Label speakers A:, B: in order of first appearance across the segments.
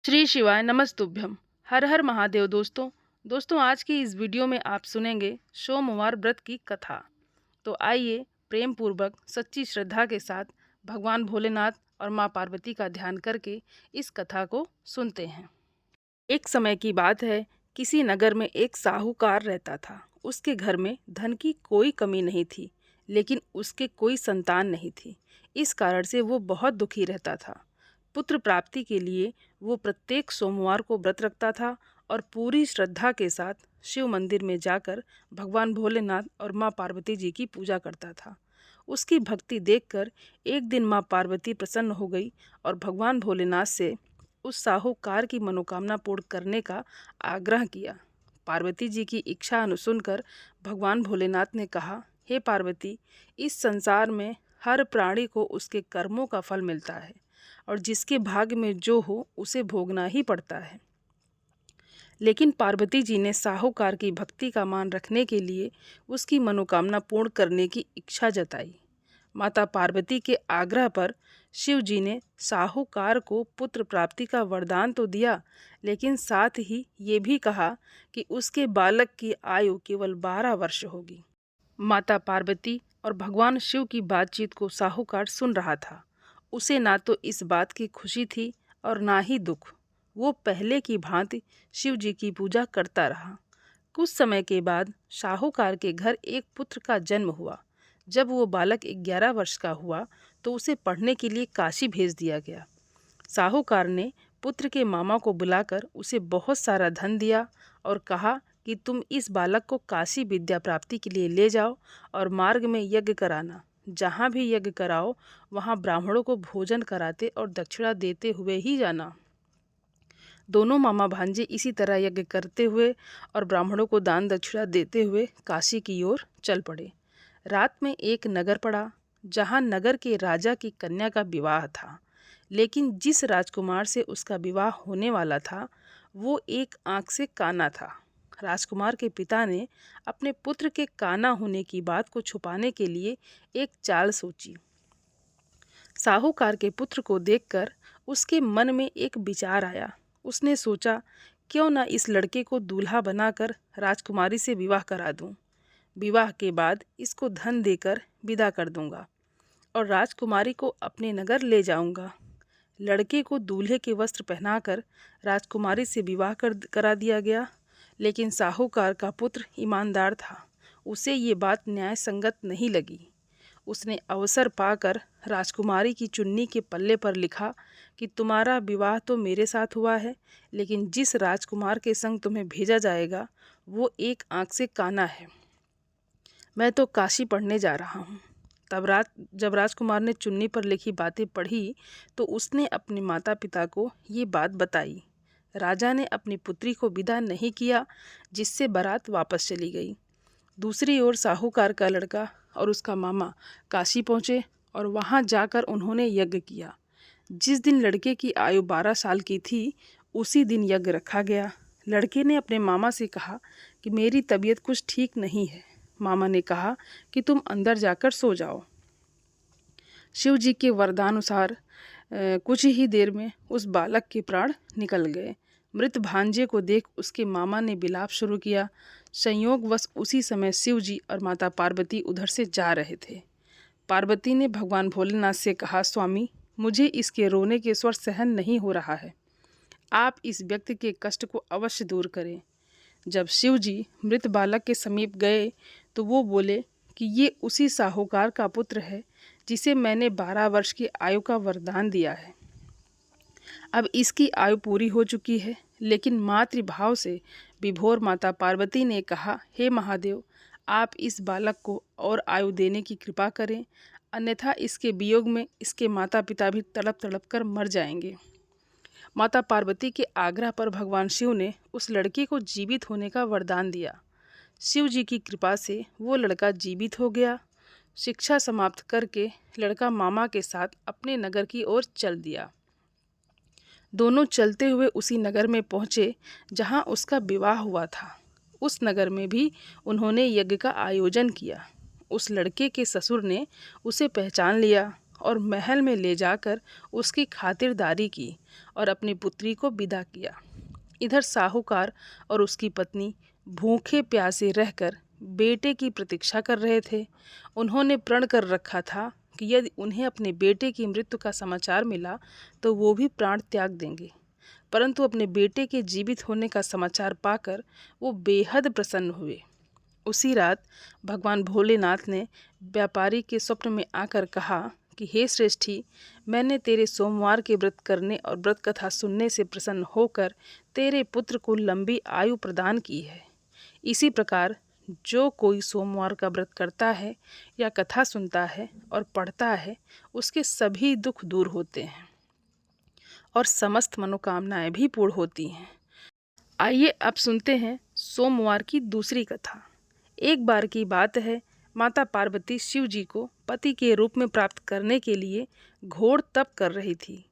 A: श्री शिवाय नमस्तुभ्यम। हर हर महादेव। दोस्तों आज की इस वीडियो में आप सुनेंगे सोमवार व्रत की कथा। तो आइए प्रेम पूर्वक सच्ची श्रद्धा के साथ भगवान भोलेनाथ और माँ पार्वती का ध्यान करके इस कथा को सुनते हैं। एक समय की बात है, किसी नगर में एक साहूकार रहता था। उसके घर में धन की कोई कमी नहीं थी, लेकिन उसके कोई संतान नहीं थी। इस कारण से वो बहुत दुखी रहता था। पुत्र प्राप्ति के लिए वो प्रत्येक सोमवार को व्रत रखता था और पूरी श्रद्धा के साथ शिव मंदिर में जाकर भगवान भोलेनाथ और माँ पार्वती जी की पूजा करता था। उसकी भक्ति देखकर एक दिन माँ पार्वती प्रसन्न हो गई और भगवान भोलेनाथ से उस साहूकार की मनोकामना पूर्ण करने का आग्रह किया। पार्वती जी की इच्छा सुनकर भगवान भोलेनाथ ने कहा, हे पार्वती, इस संसार में हर प्राणी को उसके कर्मों का फल मिलता है और जिसके भाग्य में जो हो उसे भोगना ही पड़ता है। लेकिन पार्वती जी ने साहूकार की भक्ति का मान रखने के लिए उसकी मनोकामना पूर्ण करने की इच्छा जताई। माता पार्वती के आग्रह पर शिव जी ने साहूकार को पुत्र प्राप्ति का वरदान तो दिया, लेकिन साथ ही ये भी कहा कि उसके बालक की आयु केवल 12 वर्ष होगी। माता पार्वती और भगवान शिव की बातचीत को साहूकार सुन रहा था। उसे ना तो इस बात की खुशी थी और ना ही दुख। वो पहले की भांति शिव जी की पूजा करता रहा। कुछ समय के बाद साहूकार के घर एक पुत्र का जन्म हुआ। जब वो बालक 11 वर्ष का हुआ तो उसे पढ़ने के लिए काशी भेज दिया गया। साहूकार ने पुत्र के मामा को बुलाकर उसे बहुत सारा धन दिया और कहा कि तुम इस बालक को काशी विद्या प्राप्ति के लिए ले जाओ और मार्ग में यज्ञ कराना। जहाँ भी यज्ञ कराओ वहाँ ब्राह्मणों को भोजन कराते और दक्षिणा देते हुए ही जाना। दोनों मामा भांजे इसी तरह यज्ञ करते हुए और ब्राह्मणों को दान दक्षिणा देते हुए काशी की ओर चल पड़े। रात में एक नगर पड़ा जहाँ नगर के राजा की कन्या का विवाह था, लेकिन जिस राजकुमार से उसका विवाह होने वाला था वो एक आंख से काना था। राजकुमार के पिता ने अपने पुत्र के काना होने की बात को छुपाने के लिए एक चाल सोची। साहूकार के पुत्र को देखकर उसके मन में एक विचार आया। उसने सोचा, क्यों न इस लड़के को दूल्हा बनाकर राजकुमारी से विवाह करा दूं। विवाह के बाद इसको धन देकर विदा कर दूंगा और राजकुमारी को अपने नगर ले जाऊंगा। लड़के को दूल्हे के वस्त्र पहनाकर राजकुमारी से विवाह करा दिया गया, लेकिन साहूकार का पुत्र ईमानदार था। उसे ये बात न्याय संगत नहीं लगी। उसने अवसर पाकर राजकुमारी की चुन्नी के पल्ले पर लिखा कि तुम्हारा विवाह तो मेरे साथ हुआ है, लेकिन जिस राजकुमार के संग तुम्हें भेजा जाएगा वो एक आंख से काना है। मैं तो काशी पढ़ने जा रहा हूँ। जब राजकुमार ने चुन्नी पर लिखी बातें पढ़ी तो उसने अपने माता पिता को ये बात बताई। राजा ने अपनी पुत्री को विदा नहीं किया, जिससे बारात वापस चली गई। दूसरी ओर साहूकार का लड़का और उसका मामा काशी पहुँचे और वहाँ जाकर उन्होंने यज्ञ किया। जिस दिन लड़के की आयु 12 साल की थी उसी दिन यज्ञ रखा गया। लड़के ने अपने मामा से कहा कि मेरी तबीयत कुछ ठीक नहीं है। मामा ने कहा कि तुम अंदर जाकर सो जाओ। शिव जी के वरदानुसार कुछ ही देर में उस बालक के प्राण निकल गए। मृत भांजे को देख उसके मामा ने विलाप शुरू किया। संयोगवश उसी समय शिव जी और माता पार्वती उधर से जा रहे थे। पार्वती ने भगवान भोलेनाथ से कहा, स्वामी, मुझे इसके रोने के स्वर सहन नहीं हो रहा है। आप इस व्यक्ति के कष्ट को अवश्य दूर करें। जब शिव जी मृत बालक के समीप गए तो वो बोले कि ये उसी साहूकार का पुत्र है जिसे मैंने 12 वर्ष की आयु का वरदान दिया है। अब इसकी आयु पूरी हो चुकी है, लेकिन मातृभाव से विभोर माता पार्वती ने कहा, हे महादेव, आप इस बालक को और आयु देने की कृपा करें, अन्यथा इसके वियोग में इसके माता पिता भी तड़प तड़प कर मर जाएंगे। माता पार्वती के आग्रह पर भगवान शिव ने उस लड़के को जीवित होने का वरदान दिया। शिव जी की कृपा से वो लड़का जीवित हो गया। शिक्षा समाप्त करके लड़का मामा के साथ अपने नगर की ओर चल दिया। दोनों चलते हुए उसी नगर में पहुँचे जहाँ उसका विवाह हुआ था। उस नगर में भी उन्होंने यज्ञ का आयोजन किया। उस लड़के के ससुर ने उसे पहचान लिया और महल में ले जाकर उसकी खातिरदारी की और अपनी पुत्री को विदा किया। इधर साहूकार और उसकी पत्नी भूखे प्यासे रहकर बेटे की प्रतीक्षा कर रहे थे। उन्होंने प्रण कर रखा था कि यदि उन्हें अपने बेटे की मृत्यु का समाचार मिला तो वो भी प्राण त्याग देंगे, परंतु अपने बेटे के जीवित होने का समाचार पाकर वो बेहद प्रसन्न हुए। उसी रात भगवान भोलेनाथ ने व्यापारी के स्वप्न में आकर कहा कि हे श्रेष्ठी, मैंने तेरे सोमवार के व्रत करने और व्रत कथा सुनने से प्रसन्न होकर तेरे पुत्र को लंबी आयु प्रदान की है। इसी प्रकार जो कोई सोमवार का व्रत करता है या कथा सुनता है और पढ़ता है, उसके सभी दुख दूर होते हैं और समस्त मनोकामनाएं भी पूर्ण होती हैं। आइए अब सुनते हैं सोमवार की दूसरी कथा। एक बार की बात है, माता पार्वती शिव जी को पति के रूप में प्राप्त करने के लिए घोर तप कर रही थी।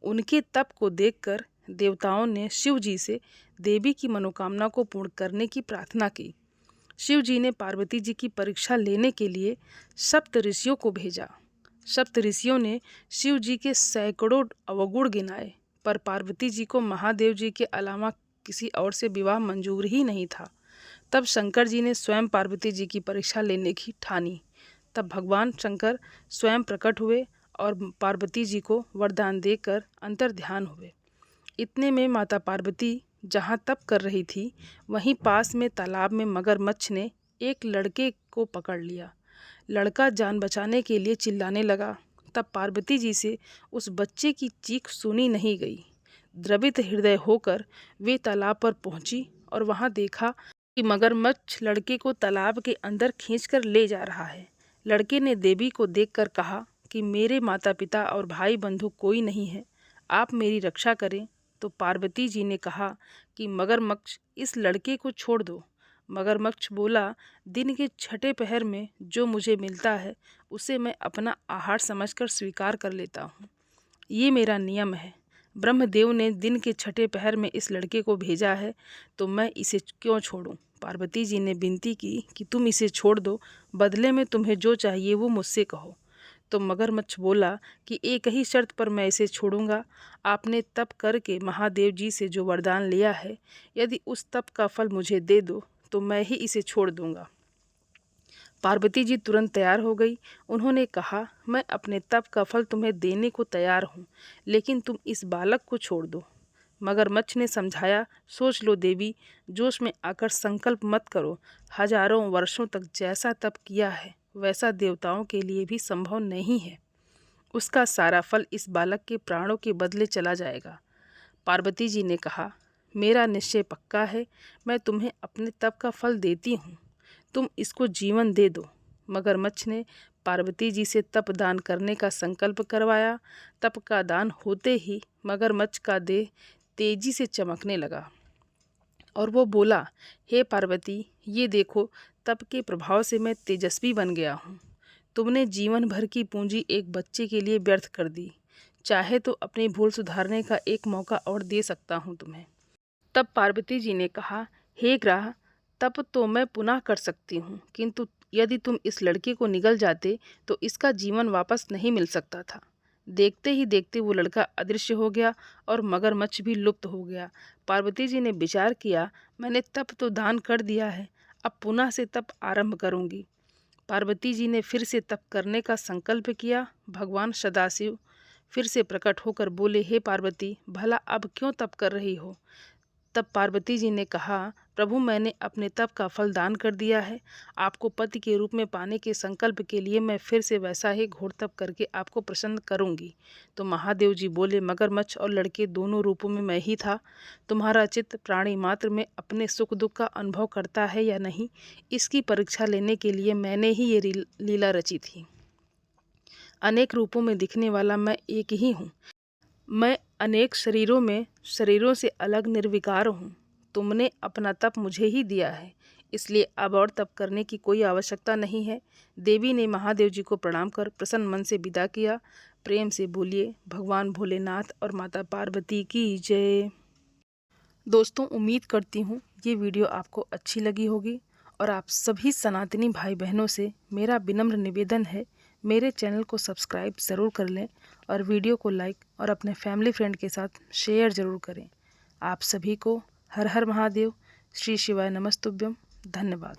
A: उनके तप को देखकर देवताओं ने शिव जी से देवी की मनोकामना को पूर्ण करने की प्रार्थना की। शिव जी ने पार्वती जी की परीक्षा लेने के लिए सप्त ऋषियों को भेजा। सप्त ऋषियों ने शिव जी के सैकड़ों अवगुण गिनाए, पर पार्वती जी को महादेव जी के अलावा किसी और से विवाह मंजूर ही नहीं था। तब शंकर जी ने स्वयं पार्वती जी की परीक्षा लेने की ठानी। तब भगवान शंकर स्वयं प्रकट हुए और पार्वती जी को वरदान देकर अंतर्ध्यान हुए। इतने में माता पार्वती जहाँ तप कर रही थी, वहीं पास में तालाब में मगरमच्छ ने एक लड़के को पकड़ लिया। लड़का जान बचाने के लिए चिल्लाने लगा। तब पार्वती जी से उस बच्चे की चीख सुनी नहीं गई। द्रवित हृदय होकर वे तालाब पर पहुंची और वहां देखा कि मगरमच्छ लड़के को तालाब के अंदर खींचकर ले जा रहा है। लड़के ने देवी को देखकर कहा कि मेरे माता पिता और भाई बंधु कोई नहीं है, आप मेरी रक्षा करें। तो पार्वती जी ने कहा कि मगरमच्छ, इस लड़के को छोड़ दो। मगरमच्छ बोला, दिन के छठे पहर में जो मुझे मिलता है उसे मैं अपना आहार समझकर स्वीकार कर लेता हूँ। ये मेरा नियम है। ब्रह्मदेव ने दिन के छठे पहर में इस लड़के को भेजा है, तो मैं इसे क्यों छोड़ूं? पार्वती जी ने विनती की कि तुम इसे छोड़ दो, बदले में तुम्हें जो चाहिए वो मुझसे कहो। तो मगरमच्छ बोला कि एक ही शर्त पर मैं इसे छोड़ूंगा। आपने तप करके महादेव जी से जो वरदान लिया है, यदि उस तप का फल मुझे दे दो तो मैं ही इसे छोड़ दूंगा। पार्वती जी तुरंत तैयार हो गई। उन्होंने कहा, मैं अपने तप का फल तुम्हें देने को तैयार हूँ, लेकिन तुम इस बालक को छोड़ दो। मगरमच्छ ने समझाया, सोच लो देवी, जोश में आकर संकल्प मत करो। हजारों वर्षों तक जैसा तप किया है वैसा देवताओं के लिए भी संभव नहीं है। उसका सारा फल इस बालक के प्राणों के बदले चला जाएगा। पार्वती जी ने कहा, मेरा निश्चय पक्का है, मैं तुम्हें अपने तप का फल देती हूँ, तुम इसको जीवन दे दो। मगरमच्छ ने पार्वती जी से तप दान करने का संकल्प करवाया। तप का दान होते ही मगरमच्छ का देह तेजी से चमकने लगा और वो बोला, हे पार्वती, ये देखो, तप के प्रभाव से मैं तेजस्वी बन गया हूँ। तुमने जीवन भर की पूंजी एक बच्चे के लिए व्यर्थ कर दी। चाहे तो अपनी भूल सुधारने का एक मौका और दे सकता हूँ तुम्हें। तब पार्वती जी ने कहा, हे ग्राह, तप तो मैं पुनः कर सकती हूँ, किंतु यदि तुम इस लड़के को निगल जाते तो इसका जीवन वापस नहीं मिल सकता था। देखते ही देखते वो लड़का अदृश्य हो गया और मगरमच्छ भी लुप्त हो गया। पार्वती जी ने विचार किया, मैंने तप तो दान कर दिया है, अब पुनः से तप आरंभ करूंगी। पार्वती जी ने फिर से तप करने का संकल्प किया। भगवान सदाशिव फिर से प्रकट होकर बोले, हे पार्वती, भला अब क्यों तप कर रही हो? तब पार्वती जी ने कहा, प्रभु, मैंने अपने तप का फल दान कर दिया है। आपको पति के रूप में पाने के संकल्प के लिए मैं फिर से वैसा ही घोर तप करके आपको प्रसन्न करूंगी। तो महादेव जी बोले, मगरमच्छ और लड़के दोनों रूपों में मैं ही था। तुम्हारा चित्त प्राणी मात्र में अपने सुख दुख का अनुभव करता है या नहीं, इसकी परीक्षा लेने के लिए मैंने ही ये लीला रची थी। अनेक रूपों में दिखने वाला मैं एक ही हूँ। मैं अनेक शरीरों से अलग निर्विकार हूँ। तुमने अपना तप मुझे ही दिया है, इसलिए अब और तप करने की कोई आवश्यकता नहीं है। देवी ने महादेव जी को प्रणाम कर प्रसन्न मन से विदा किया। प्रेम से बोलिए भगवान भोलेनाथ और माता पार्वती की जय। दोस्तों, उम्मीद करती हूँ ये वीडियो आपको अच्छी लगी होगी और आप सभी सनातनी भाई बहनों से मेरा विनम्र निवेदन है, मेरे चैनल को सब्सक्राइब ज़रूर कर लें और वीडियो को लाइक और अपने फैमिली फ्रेंड के साथ शेयर ज़रूर करें। आप सभी को हर हर महादेव, श्री शिवाय नमस्तुभ्यम। धन्यवाद।